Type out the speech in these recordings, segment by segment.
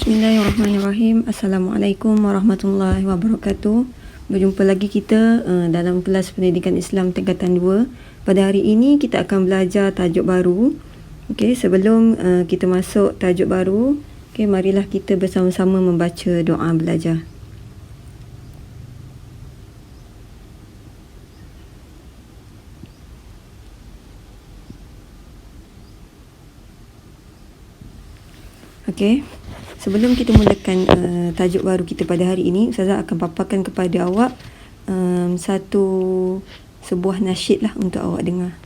Bismillahirrahmanirrahim. Assalamualaikum warahmatullahi wabarakatuh. Berjumpa lagi kita dalam kelas pendidikan Islam tingkatan 2. Pada hari ini kita akan belajar tajuk baru. Okey, sebelum kita masuk tajuk baru, okey, marilah kita bersama-sama membaca doa belajar. Okey. Sebelum kita mulakan tajuk baru kita pada hari ini, Ustazah akan paparkan kepada awak sebuah nasyid lah untuk awak dengar.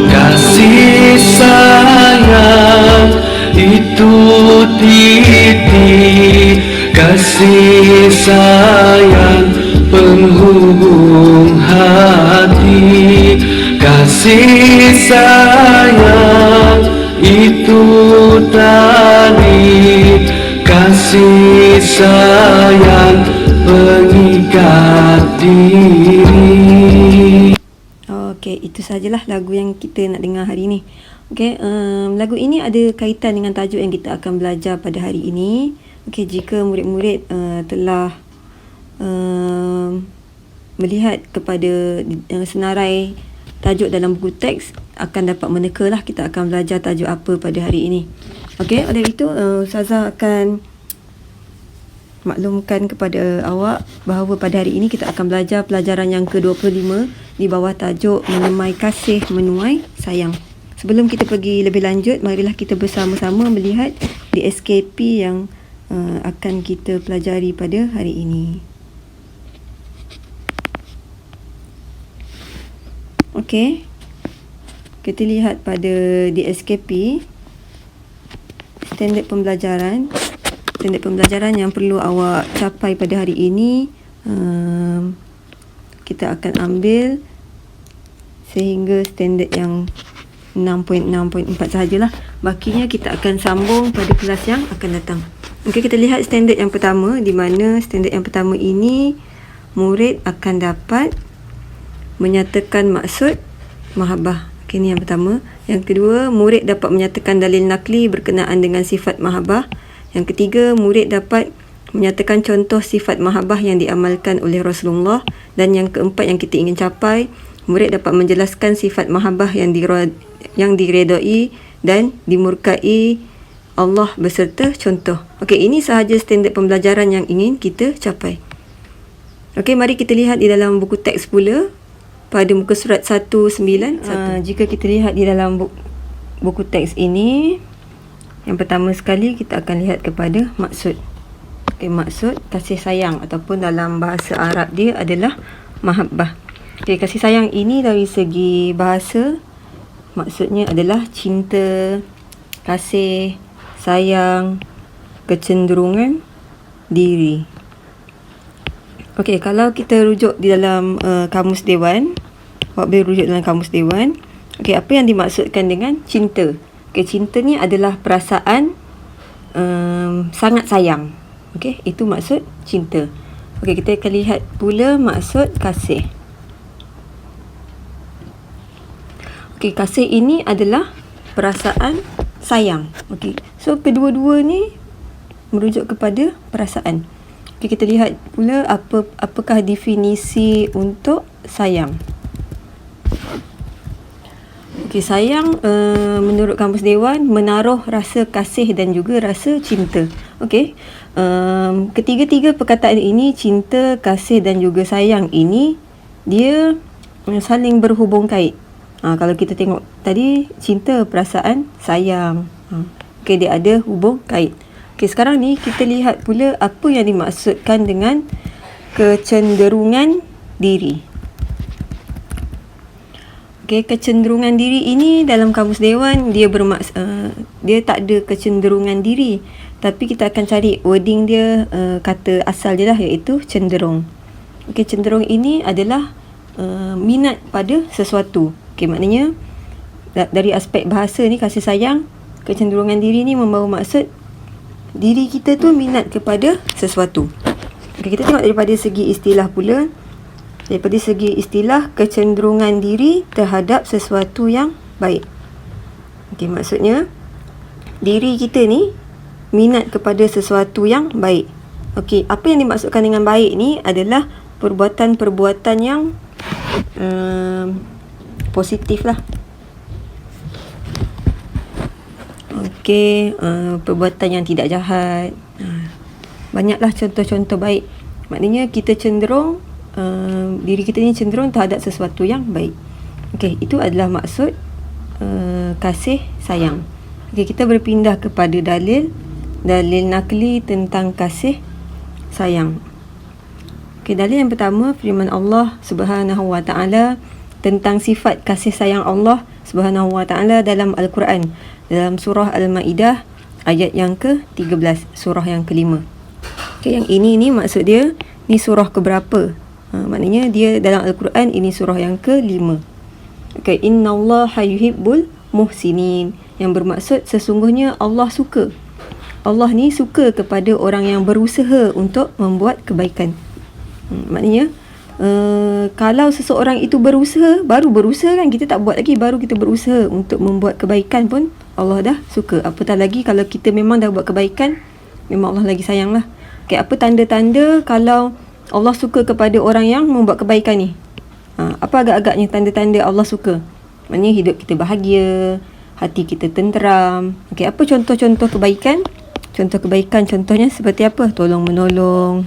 Kasih sayang itu titik kasih sayang penghubung hati. Kasih sayang itu tali kasih sayang pengikat diri. Okey, itu sajalah lagu yang kita nak dengar hari ini. Okey, lagu ini ada kaitan dengan tajuk yang kita akan belajar pada hari ini. Okey, jika murid-murid telah melihat kepada senarai tajuk dalam buku teks, akan dapat meneka-lah kita akan belajar tajuk apa pada hari ini. Okey, oleh itu Ustazah akan maklumkan kepada awak bahawa pada hari ini kita akan belajar pelajaran yang ke-25 di bawah tajuk Menyemai Kasih Menuai Sayang. Sebelum kita pergi lebih lanjut, marilah kita bersama-sama melihat di SKP yang akan kita pelajari pada hari ini. Okey, kita lihat pada DSKP standard pembelajaran yang perlu awak capai pada hari ini. Kita akan ambil sehingga standard yang 6.6.4 sahajalah. Bakinya kita akan sambung pada kelas yang akan datang. Okey, kita lihat standard yang pertama, di mana standard yang pertama ini murid akan dapat menyatakan maksud mahabbah. Okey, ni yang pertama. Yang kedua, murid dapat menyatakan dalil nakli berkenaan dengan sifat mahabbah. Yang ketiga, murid dapat menyatakan contoh sifat mahabbah yang diamalkan oleh Rasulullah. Dan yang keempat yang kita ingin capai, murid dapat menjelaskan sifat mahabbah yang diredai dan dimurkai Allah beserta contoh. Okey, ini sahaja standard pembelajaran yang ingin kita capai. Okey, mari kita lihat di dalam buku teks pula pada muka surat 191. Jika kita lihat di dalam buku teks ini, yang pertama sekali kita akan lihat kepada maksud. Okey, maksud kasih sayang ataupun dalam bahasa Arab dia adalah mahabbah. Okey, kasih sayang ini dari segi bahasa maksudnya adalah cinta, kasih, sayang, kecenderungan diri. Okey, kalau kita rujuk di dalam kamus Dewan, awak boleh rujuk dalam kamus Dewan. Okey, apa yang dimaksudkan dengan cinta? Okey, cinta ni adalah perasaan sangat sayang. Okey, itu maksud cinta. Okey, kita akan lihat pula maksud kasih. Okey, kasih ini adalah perasaan sayang. Okey, so kedua-dua ni merujuk kepada perasaan. Okay, kita lihat pula apakah definisi untuk sayang. Okay, sayang menurut kamus Dewan menaruh rasa kasih dan juga rasa cinta. Okay, ketiga-tiga perkataan ini, cinta, kasih dan juga sayang ini, dia saling berhubung kait. Kalau kita tengok tadi, cinta, perasaan, sayang. Okay, dia ada hubung kait. Okey, sekarang ni kita lihat pula apa yang dimaksudkan dengan kecenderungan diri. Okey, kecenderungan diri ini dalam kamus Dewan dia dia tak ada kecenderungan diri, tapi kita akan cari wording dia, kata asal dia lah, iaitu cenderung. Okey, cenderung ini adalah minat pada sesuatu. Okey, maknanya dari aspek bahasa ni, kasih sayang, kecenderungan diri ni membawa maksud diri kita tu minat kepada sesuatu. Okay, kita tengok daripada segi istilah pula. Daripada segi istilah, kecenderungan diri terhadap sesuatu yang baik. Okay, maksudnya diri kita ni minat kepada sesuatu yang baik. Okey, apa yang dimaksudkan dengan baik ni adalah perbuatan-perbuatan yang positif lah. Okey, perbuatan yang tidak jahat. Banyaklah contoh-contoh baik. Maknanya kita cenderung, diri kita ni cenderung terhadap sesuatu yang baik. Okey, itu adalah maksud kasih sayang. Okey, kita berpindah kepada dalil nakli tentang kasih sayang. Okey, dalil yang pertama, firman Allah Subhanahu wa taala tentang sifat kasih sayang Allah Subhanahu wa taala dalam Al-Quran, dalam surah Al-Maidah ayat yang ke-13, surah yang ke-5. Okey, yang ini maksud dia ni surah keberapa? Maknanya dia dalam Al-Quran ini surah yang ke-5. Okey, innallaha yuhibbul muhsinin, yang bermaksud sesungguhnya Allah suka. Allah ni suka kepada orang yang berusaha untuk membuat kebaikan. Maknanya kalau seseorang itu berusaha, baru berusaha kan, kita tak buat lagi, baru kita berusaha untuk membuat kebaikan pun Allah dah suka. Apatah lagi kalau kita memang dah buat kebaikan, memang Allah lagi sayang lah. Okay, apa tanda-tanda kalau Allah suka kepada orang yang membuat kebaikan ni? Apa agak-agaknya tanda-tanda Allah suka? Maknanya hidup kita bahagia, hati kita tenteram. Okay, apa contoh-contoh kebaikan? Contoh kebaikan contohnya seperti apa? Tolong menolong.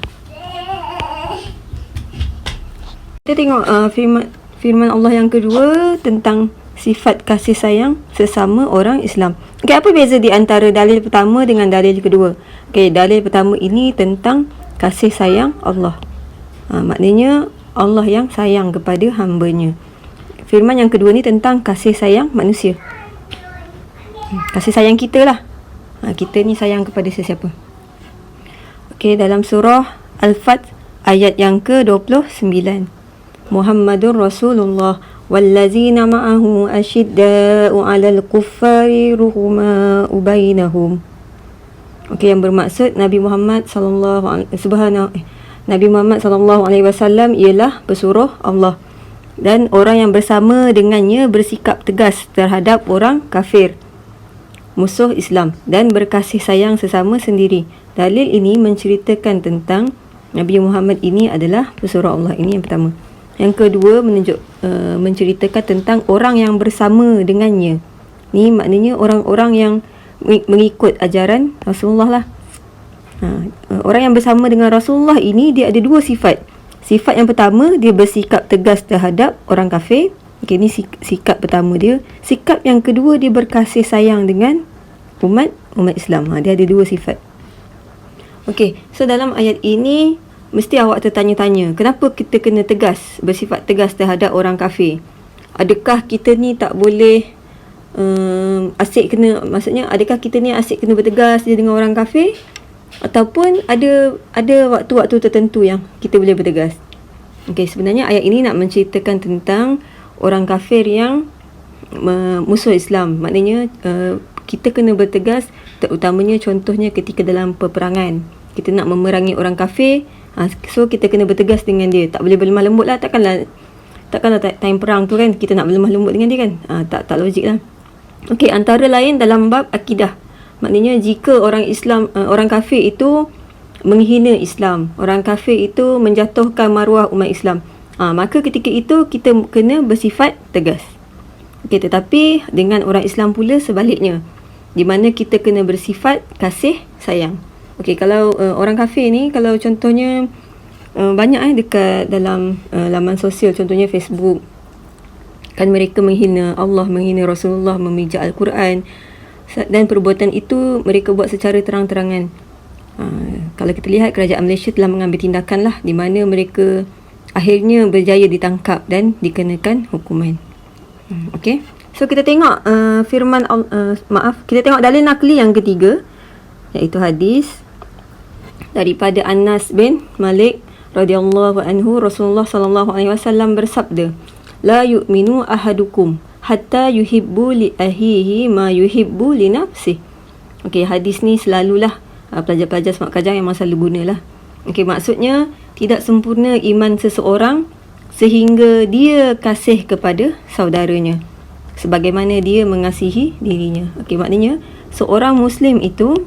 Kita tengok firman Allah yang kedua tentang sifat kasih sayang sesama orang Islam. Okay, apa beza di antara dalil pertama dengan dalil kedua? Okay, dalil pertama ini tentang kasih sayang Allah. Maknanya Allah yang sayang kepada hamba-Nya. Firman yang kedua ni tentang kasih sayang manusia. Kasih sayang kita lah. Kita ni sayang kepada sesiapa. Okay, dalam surah Al-Fath ayat yang ke-29. Muhammadur Rasulullah wallazina ma'ahu asyidda'u 'alal kuffari ruhama'u bainahum. Okey, yang bermaksud Nabi Muhammad sallallahu alaihi wasallam ialah pesuruh Allah, dan orang yang bersama dengannya bersikap tegas terhadap orang kafir, musuh Islam, dan berkasih sayang sesama sendiri. Dalil ini menceritakan tentang Nabi Muhammad ini adalah pesuruh Allah. Ini yang pertama. Yang kedua menceritakan tentang orang yang bersama dengannya. Ni maknanya orang-orang yang mengikut ajaran Rasulullah lah. Orang yang bersama dengan Rasulullah ini dia ada dua sifat. Sifat yang pertama, dia bersikap tegas terhadap orang kafir. Okay, ni sikap pertama dia. Sikap yang kedua, dia berkasih sayang dengan umat Islam. Dia ada dua sifat. Okay, so dalam ayat ini mesti awak tertanya-tanya, kenapa kita kena tegas, bersifat tegas terhadap orang kafir? Adakah kita ni tak boleh adakah kita ni asyik kena bertegas je dengan orang kafir? Ataupun ada waktu-waktu tertentu yang kita boleh bertegas? Okay, sebenarnya ayat ini nak menceritakan tentang orang kafir yang musuh Islam. Maknanya kita kena bertegas, terutamanya contohnya ketika dalam peperangan. Kita nak memerangi orang kafir, so kita kena bertegas dengan dia. Tak boleh berlemah lembut lah. Takkanlah time perang tu kan kita nak berlemah lembut dengan dia kan. Tak logik lah. Okey, antara lain dalam bab akidah. Maknanya jika orang Islam, orang kafir itu menghina Islam, orang kafir itu menjatuhkan maruah umat Islam, maka ketika itu kita kena bersifat tegas. Okey, tetapi dengan orang Islam pula sebaliknya, di mana kita kena bersifat kasih sayang. Okey, kalau orang kafir ni, kalau contohnya banyak dekat dalam laman sosial, contohnya Facebook, kan mereka menghina Allah, menghina Rasulullah, memijak Al-Quran, dan perbuatan itu mereka buat secara terang-terangan. Kalau kita lihat, kerajaan Malaysia telah mengambil tindakan lah, di mana mereka akhirnya berjaya ditangkap dan dikenakan hukuman. Okey, so kita tengok kita tengok dalil nakli yang ketiga, iaitu hadis daripada Anas bin Malik radhiyallahu anhu. Rasulullah sallallahu alaihi wasallam bersabda, la yu'minu ahadukum hatta yuhibbu li ahihi ma yuhibbu li nafsihi. Okey, hadis ni selalulah pelajar-pelajar Smart Kajang memang selalu gunalah. Okey, maksudnya tidak sempurna iman seseorang sehingga dia kasih kepada saudaranya sebagaimana dia mengasihi dirinya. Okey, maknanya seorang Muslim itu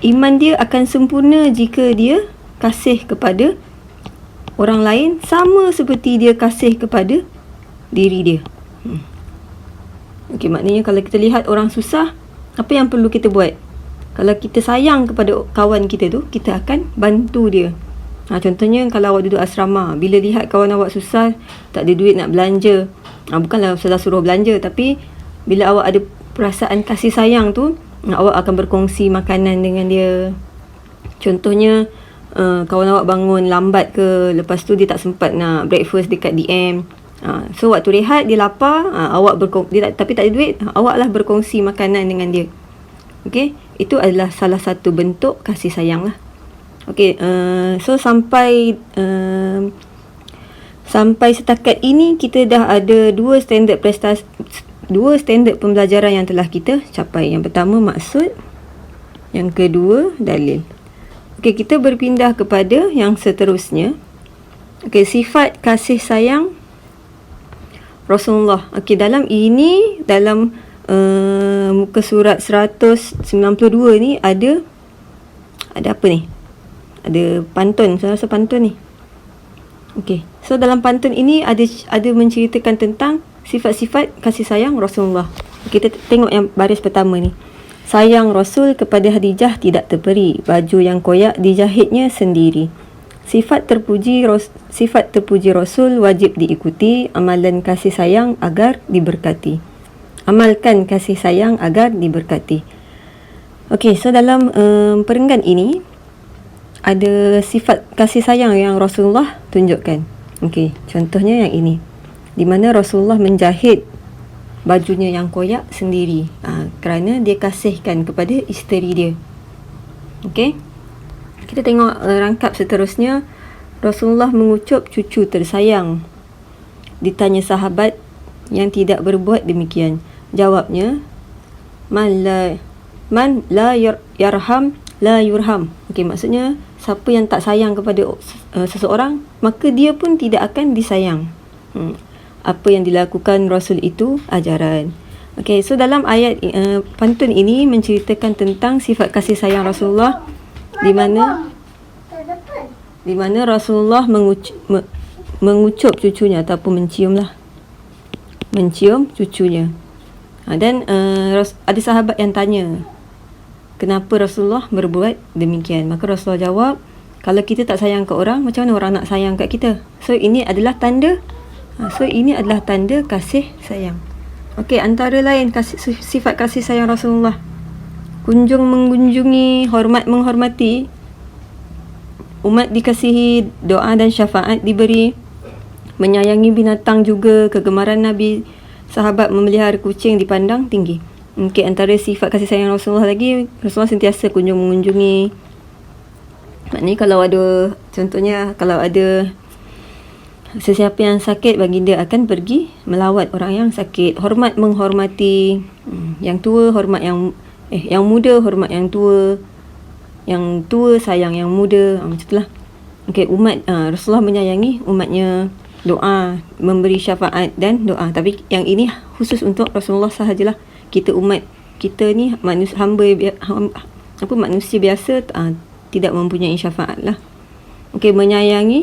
iman dia akan sempurna jika dia kasih kepada orang lain sama seperti dia kasih kepada diri dia. Okey, maknanya kalau kita lihat orang susah, apa yang perlu kita buat? Kalau kita sayang kepada kawan kita tu, kita akan bantu dia. Contohnya kalau awak duduk asrama, bila lihat kawan awak susah, tak ada duit nak belanja, bukanlah Ustazah suruh belanja, tapi bila awak ada perasaan kasih sayang tu, awak akan berkongsi makanan dengan dia. Contohnya kawan awak bangun lambat ke, lepas tu dia tak sempat nak breakfast dekat DM. So waktu rehat dia lapar, tapi tak ada duit, awak lah berkongsi makanan dengan dia. Okey, itu adalah salah satu bentuk kasih sayang lah. Okey, so sampai setakat ini kita dah ada dua standard pembelajaran yang telah kita capai. Yang pertama maksud, yang kedua dalil. Okey, kita berpindah kepada yang seterusnya. Okey, sifat kasih sayang Rasulullah. Okey, dalam muka surat 192 ni ada apa ni? Ada pantun. Saya rasa pantun ni. Okey, so dalam pantun ini ada menceritakan tentang sifat-sifat kasih sayang Rasulullah. Kita tengok yang baris pertama ni. Sayang Rasul kepada Khadijah tidak terperi, baju yang koyak dijahitnya sendiri. Sifat terpuji Rasul wajib diikuti, amalan kasih sayang agar diberkati. Amalkan kasih sayang agar diberkati. Okey, so dalam perenggan ini ada sifat kasih sayang yang Rasulullah tunjukkan. Okey, contohnya yang ini, di mana Rasulullah menjahit bajunya yang koyak sendiri, kerana dia kasihkan kepada isteri dia. Okey, kita tengok rangkap seterusnya. Rasulullah mengucup cucu tersayang. Ditanya sahabat yang tidak berbuat demikian, jawabnya, man la yarham la yurham. Okey, maksudnya siapa yang tak sayang kepada seseorang, maka dia pun tidak akan disayang. Apa yang dilakukan Rasul itu ajaran. Okey, so dalam ayat pantun ini menceritakan tentang sifat kasih sayang Rasulullah, di mana Rasulullah mengucup cucunya ataupun mencium cucunya. Dan ada sahabat yang tanya, kenapa Rasulullah berbuat demikian? Maka Rasulullah jawab, kalau kita tak sayang ke orang, macam mana orang nak sayang kat kita? So ini adalah tanda kasih sayang. Okey, antara lain sifat kasih sayang Rasulullah, mengunjungi, menghormati, umat dikasihi, doa dan syafaat diberi, menyayangi binatang juga, kegemaran Nabi sahabat memelihara kucing dipandang tinggi. Okey, antara sifat kasih sayang Rasulullah lagi, Rasulullah sentiasa mengunjungi. Maknanya kalau ada sesiapa yang sakit, baginda akan pergi melawat orang yang sakit. Menghormati yang tua, hormat yang muda, hormat yang tua sayang yang muda, macam itulah. Okey, Rasulullah menyayangi umatnya, doa, memberi syafaat dan doa. Tapi yang ini khusus untuk Rasulullah sahajalah. Umat kita ni manusia biasa, tidak mempunyai syafaat lah. Okey,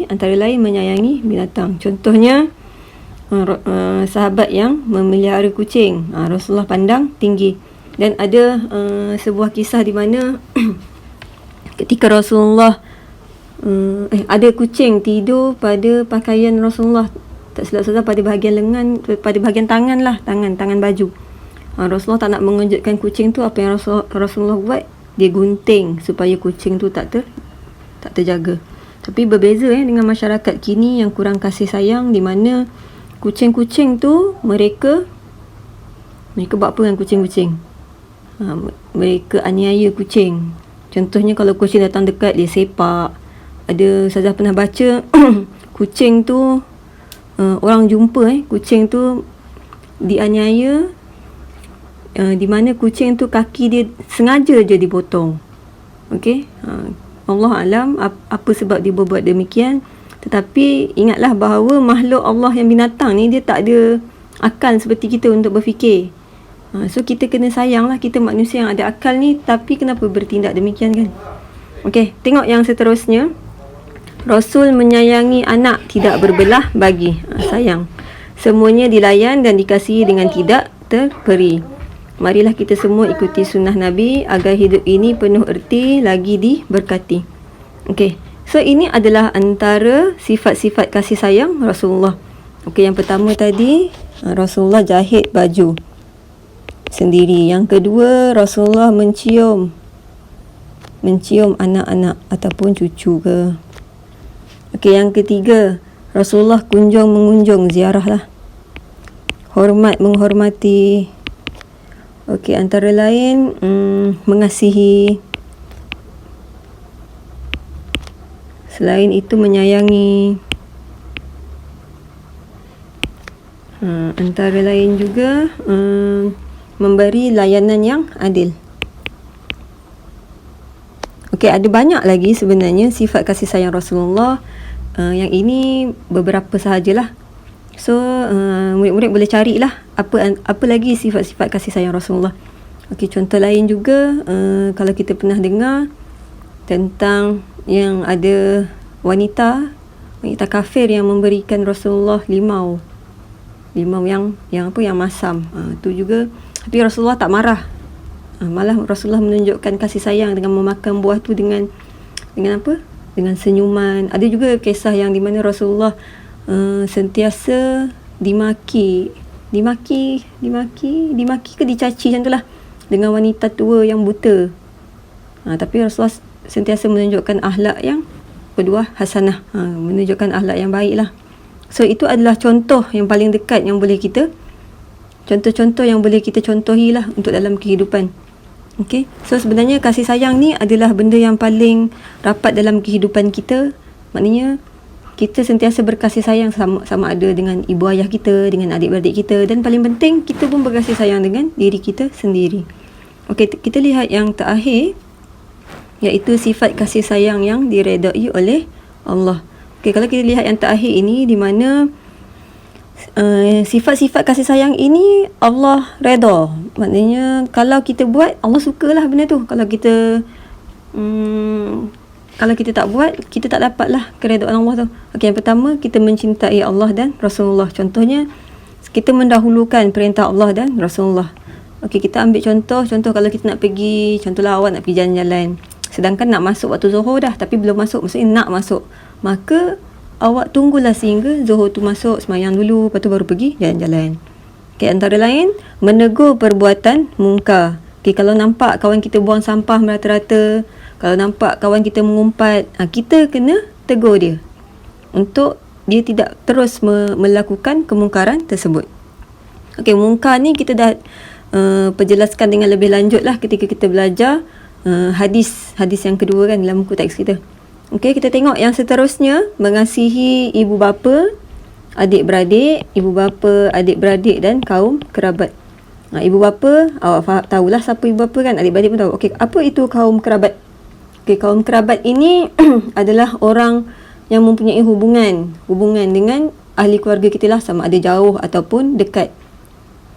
antara lain menyayangi binatang. Contohnya sahabat yang memelihara kucing, Rasulullah pandang tinggi. Dan ada sebuah kisah di mana ketika Rasulullah ada kucing tidur pada pakaian Rasulullah, tak silap salah pada bahagian lengan, pada bahagian tangan baju. Rasulullah tak nak mengejutkan kucing tu. Apa yang Rasulullah buat, dia gunting supaya kucing tu tak terjaga. Tapi berbeza dengan masyarakat kini yang kurang kasih sayang, di mana kucing-kucing tu mereka buat apa dengan kucing-kucing? Mereka aniaya kucing. Contohnya kalau kucing datang dekat, dia sepak. Ada Ustazah pernah baca kucing tu, orang jumpa kucing tu dianiaya, di mana kucing tu kaki dia sengaja je dipotong. Okey, Allah alam apa sebab dia berbuat demikian. Tetapi ingatlah bahawa makhluk Allah yang binatang ni, dia tak ada akal seperti kita untuk berfikir. So kita kena sayang lah, kita manusia yang ada akal ni, tapi kenapa bertindak demikian kan? Okey, tengok yang seterusnya. Rasul menyayangi anak, tidak berbelah bagi. Sayang. Semuanya dilayan dan dikasihi dengan tidak terperi. Marilah kita semua ikuti sunnah Nabi agar hidup ini penuh erti lagi diberkati. Okey. So ini adalah antara sifat-sifat kasih sayang Rasulullah. Okey, yang pertama tadi Rasulullah jahit baju sendiri. Yang kedua, Rasulullah mencium anak-anak ataupun cucu ke. Okey, yang ketiga, Rasulullah mengunjung, ziarah lah. Menghormati. Okey, antara lain mengasihi. Selain itu menyayangi. Antara lain juga memberi layanan yang adil. Okey, ada banyak lagi sebenarnya sifat kasih sayang Rasulullah. Yang ini beberapa sahajalah. So murid-murid boleh carilah apa lagi sifat-sifat kasih sayang Rasulullah. Okey, contoh lain juga, kalau kita pernah dengar tentang yang ada wanita kafir yang memberikan Rasulullah limau yang masam. Tu juga, tapi Rasulullah tak marah. Malah Rasulullah menunjukkan kasih sayang dengan memakan buah tu dengan apa? Dengan senyuman. Ada juga kisah yang di mana Rasulullah sentiasa dimaki ke dicaci macam itulah dengan wanita tua yang buta. Tapi Rasulullah sentiasa menunjukkan akhlak yang kedua hasanah, menunjukkan akhlak yang baik lah. So itu adalah contoh yang paling dekat yang boleh kita contoh-contoh yang boleh kita contohi lah untuk dalam kehidupan. Okay, so sebenarnya kasih sayang ni adalah benda yang paling rapat dalam kehidupan kita. Maknanya kita sentiasa berkasih sayang sama ada dengan ibu ayah kita, dengan adik-beradik kita, dan paling penting kita pun berkasih sayang dengan diri kita sendiri. Okay, kita lihat yang terakhir, iaitu sifat kasih sayang yang diredai oleh Allah. Okay, kalau kita lihat yang terakhir ini, di mana sifat-sifat kasih sayang ini Allah reda. Maknanya kalau kita buat, Allah sukalah benda tu. Kalau kita tak buat, kita tak dapatlah keredaan Allah tu. Okay, yang pertama, kita mencintai Allah dan Rasulullah. Contohnya, kita mendahulukan perintah Allah dan Rasulullah. Okay, kita ambil contoh kalau kita nak pergi, contohlah awak nak pergi jalan-jalan, sedangkan nak masuk waktu Zuhur dah, tapi belum masuk, maksudnya nak masuk, maka awak tunggulah sehingga Zuhur tu masuk, semayang dulu, lepas tu baru pergi jalan-jalan. Okay, antara lain menegur perbuatan mungkar. Okay, kalau nampak kawan kita buang sampah merata-rata, kalau nampak kawan kita mengumpat, kita kena tegur dia untuk dia tidak terus melakukan kemungkaran tersebut. Okay, mungkar ni kita dah perjelaskan dengan lebih lanjut lah ketika kita belajar hadis yang kedua kan dalam buku teks kita. Okey, kita tengok yang seterusnya, mengasihi ibu bapa, adik-beradik, dan kaum kerabat. Ibu bapa, awak tahulah siapa ibu bapa kan, adik-beradik pun tahu. Okey, apa itu kaum kerabat? Okey, kaum kerabat ini adalah orang yang mempunyai hubungan dengan ahli keluarga kita lah, sama ada jauh ataupun dekat.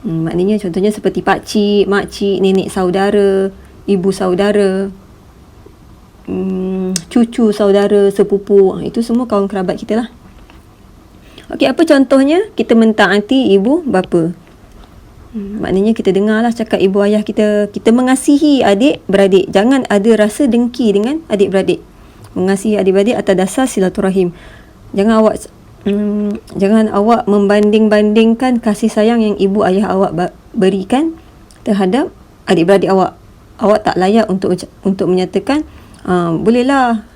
Maknanya contohnya seperti pakcik, makcik, nenek saudara, ibu saudara, cucu saudara, sepupu, itu semua kaum kerabat kita lah. Okey, apa contohnya? Kita mentaati ibu bapa. Maknanya kita dengarlah cakap ibu ayah kita. Kita mengasihi adik-beradik. Jangan ada rasa dengki dengan adik-beradik. Mengasihi adik-beradik atas dasar silaturahim. Jangan awak membanding-bandingkan kasih sayang yang ibu ayah awak berikan terhadap adik-beradik awak. Awak tak layak untuk menyatakan bolehlah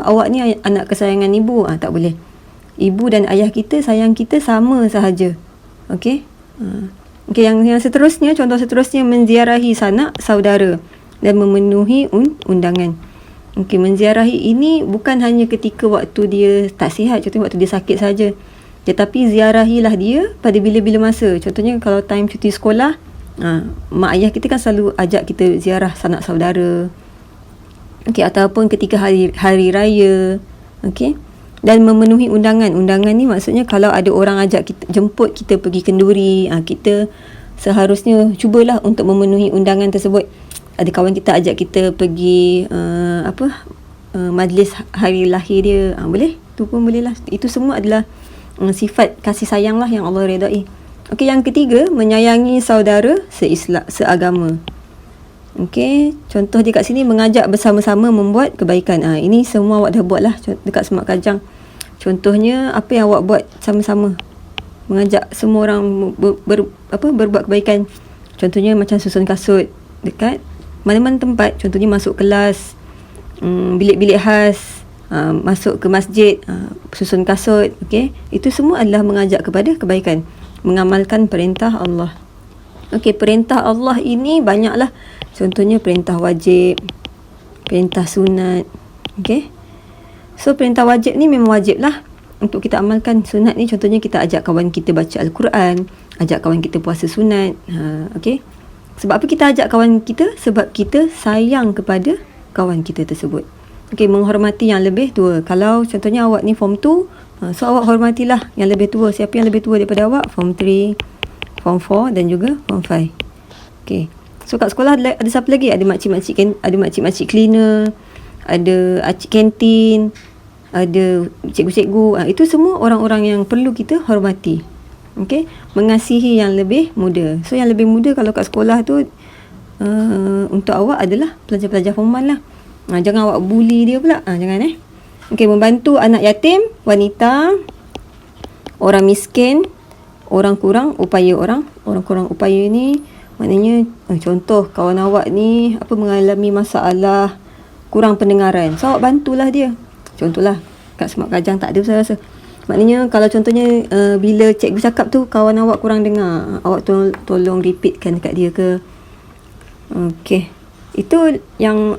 awak ni anak kesayangan ibu. Tak boleh. Ibu dan ayah kita sayang kita sama sahaja. Okey. Okey, yang seterusnya, contoh seterusnya, menziarahi sanak saudara dan memenuhi undangan. Okey, menziarahi ini bukan hanya ketika waktu dia tak sihat, contohnya waktu dia sakit saja. Tetapi ziarahilah dia pada bila-bila masa. Contohnya kalau time cuti sekolah, mak ayah kita kan selalu ajak kita ziarah sanak saudara. Okey, ataupun ketika hari raya. Okey. Dan memenuhi undangan. Undangan ni maksudnya kalau ada orang ajak kita, jemput kita pergi kenduri, kita seharusnya cubalah untuk memenuhi undangan tersebut. Ada kawan kita ajak kita pergi majlis hari lahir dia, boleh, tu pun boleh lah. Itu semua adalah sifat kasih sayang lah yang Allah redai. Okey, yang ketiga, menyayangi saudara seagama. Okey, contoh dia kat sini, mengajak bersama-sama membuat kebaikan. Ini semua awak dah buat lah dekat Semak Kajang. Contohnya apa yang awak buat sama-sama, mengajak semua orang berbuat kebaikan. Contohnya macam susun kasut dekat mana-mana tempat. Contohnya masuk kelas, bilik-bilik khas, masuk ke masjid, susun kasut. Okey, itu semua adalah mengajak kepada kebaikan, mengamalkan perintah Allah. Okey, perintah Allah ini banyaklah. Contohnya perintah wajib, perintah sunat. Okey, so perintah wajib ni memang wajib lah untuk kita amalkan. Sunat ni contohnya kita ajak kawan kita baca Al-Quran, ajak kawan kita puasa sunat. Okey, sebab apa kita ajak kawan kita? Sebab kita sayang kepada kawan kita tersebut. Okey, menghormati yang lebih tua. Kalau contohnya awak ni form 2, so awak hormatilah yang lebih tua. Siapa yang lebih tua daripada awak? Form 3, form 4 dan juga form 5. Okey, so kat sekolah ada siapa lagi? Ada makcik-makcik cleaner, ada acik kantin, ada cikgu-cikgu. Itu semua orang-orang yang perlu kita hormati. Okey, mengasihi yang lebih muda. So yang lebih muda kalau kat sekolah tu untuk awak adalah pelajar-pelajar form 1 lah. Jangan awak bully dia pula. Jangan Okey, membantu anak yatim, wanita, orang miskin, orang kurang upaya. Orang kurang upaya ni maknanya contoh kawan awak ni mengalami masalah kurang pendengaran. So awak bantulah dia. Contohlah kat Semak Kajang tak ada, saya rasa. Maknanya kalau contohnya bila cikgu cakap tu kawan awak kurang dengar, awak tolong repeatkan dekat dia ke. Okey, itu yang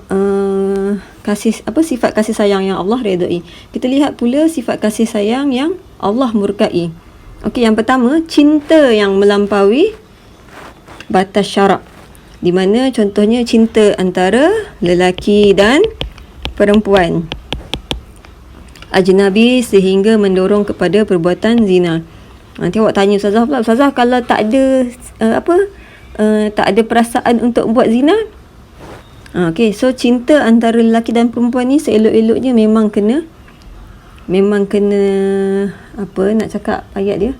sifat kasih sayang yang Allah redai. Kita lihat pula sifat kasih sayang yang Allah murkai. Okey, yang pertama, cinta yang melampaui batas syarak, di mana contohnya cinta antara lelaki dan perempuan ajnabi sehingga mendorong kepada perbuatan zina. Nanti awak tanya Ustazah pula, Ustazah kalau tak ada tak ada perasaan untuk buat zina? Okey, so cinta antara lelaki dan perempuan ni seelok-eloknya memang kena nak cakap ayat dia,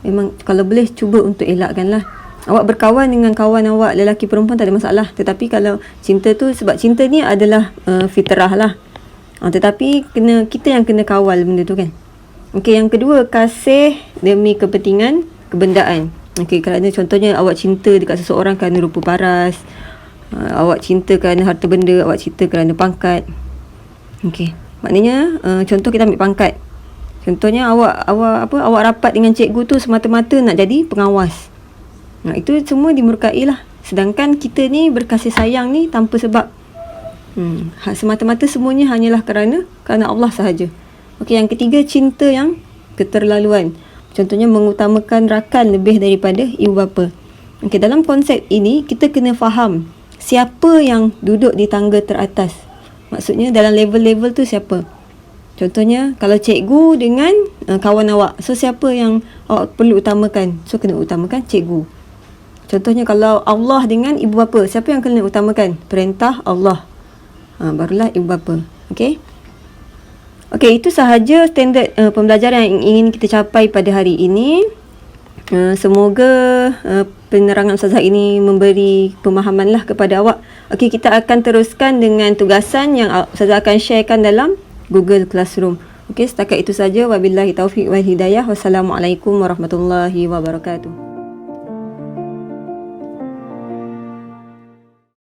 memang kalau boleh cuba untuk elakkanlah. Awak berkawan dengan kawan awak lelaki perempuan tak ada masalah, tetapi kalau cinta tu, sebab cinta ni adalah fitrah lah, tetapi kita yang kena kawal benda tu kan. Okey, yang kedua, kasih demi kepentingan kebendaan. Okey, kerana contohnya awak cinta dekat seseorang kerana rupa paras, awak cinta kerana harta benda, awak cinta kerana pangkat. Okey, maknanya contoh kita ambil pangkat. Contohnya awak rapat dengan cikgu tu semata-mata nak jadi pengawas. Itu semua dimurkai lah. Sedangkan kita ni berkasih sayang ni tanpa sebab. Semata-mata semuanya hanyalah kerana Allah sahaja. Okey, yang ketiga, cinta yang keterlaluan. Contohnya mengutamakan rakan lebih daripada ibu bapa. Okey, dalam konsep ini kita kena faham siapa yang duduk di tangga teratas. Maksudnya dalam level-level tu siapa. Contohnya kalau cikgu dengan kawan awak, so siapa yang awak perlu utamakan? So kena utamakan cikgu. Contohnya kalau Allah dengan ibu bapa, siapa yang kena utamakan? Perintah Allah, barulah ibu bapa. Okey. Okey, itu sahaja standard pembelajaran yang ingin kita capai pada hari ini. Semoga penerangan Ustazah ini memberi pemahaman lah kepada awak. Okey, kita akan teruskan dengan tugasan yang Ustazah akan sharekan dalam Google Classroom. Okey, setakat itu saja. Wabillahi taufiq wal hidayah. Wassalamualaikum warahmatullahi wabarakatuh.